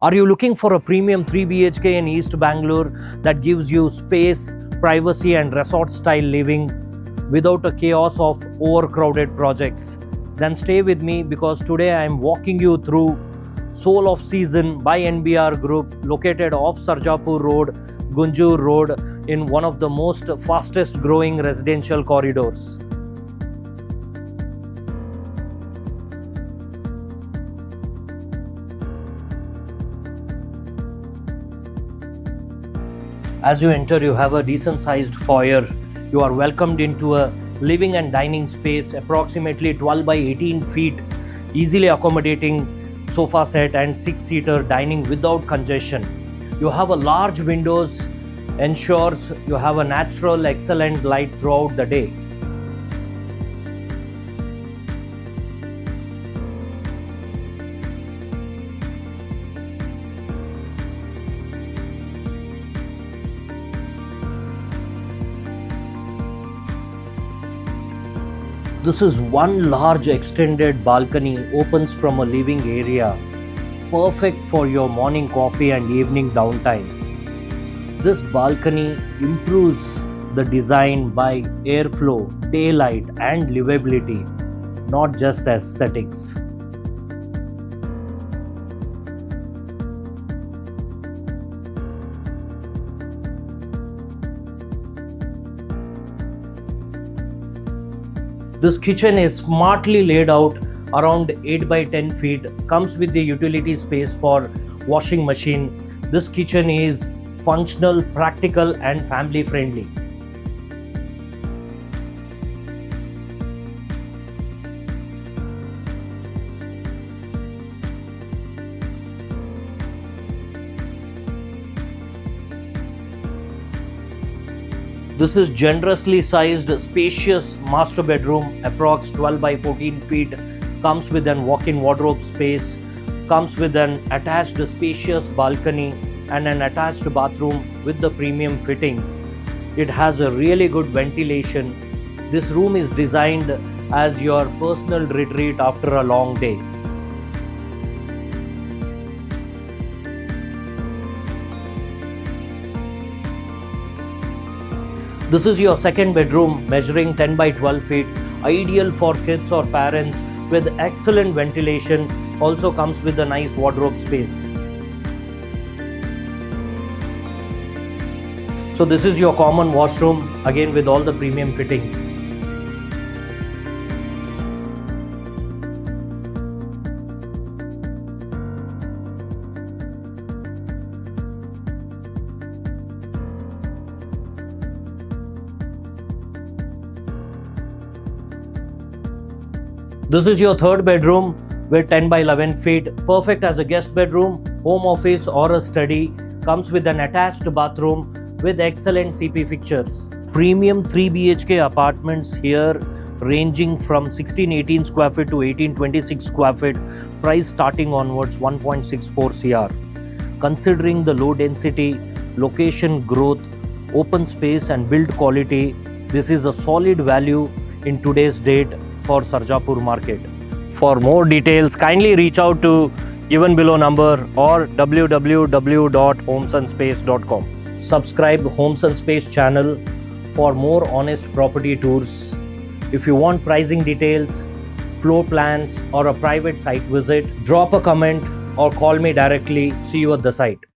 Are you looking for a premium 3 BHK in East Bangalore that gives you space, privacy and resort style living without a chaos of overcrowded projects? Then stay with me because today I am walking you through Soul of Season by NBR Group, located off Sarjapur Road, Gunjur Road, in one of the most fastest growing residential corridors. As you enter, you have a decent sized foyer. You are welcomed into a living and dining space approximately 12 by 18 feet, easily accommodating sofa set and 6-seater dining without congestion. You have a large windows, ensures you have a natural excellent light throughout the day. This is one large extended balcony, opens from a living area, perfect for your morning coffee and evening downtime. This balcony improves the design by airflow, daylight and livability, not just aesthetics. This kitchen is smartly laid out around 8 by 10 feet, comes with the utility space for washing machine. This kitchen is functional, practical and family friendly. This is generously sized, spacious master bedroom, approx 12 by 14 feet, comes with an walk-in wardrobe space, comes with an attached spacious balcony and an attached bathroom with the premium fittings. It has a really good ventilation. This room is designed as your personal retreat after a long day. This is your second bedroom, measuring 10 by 12 feet, ideal for kids or parents with excellent ventilation. Also comes with a nice wardrobe space. So this is your common washroom, again with all the premium fittings. This is your third bedroom with 10 by 11 feet, perfect as a guest bedroom, home office or a study. Comes with an attached bathroom with excellent CP fixtures. Premium 3 BHK apartments here ranging from 1618 square feet to 1826 square feet, price starting onwards 1.64 CR. Considering the low density, location growth, open space and build quality, this is a solid value in today's date for Sarjapur market. For more details, kindly reach out to given below number or www.homesandspace.com. Subscribe Homes and Space channel for more honest property tours. If you want pricing details, floor plans or a private site visit, drop a comment or call me directly. See you at the site.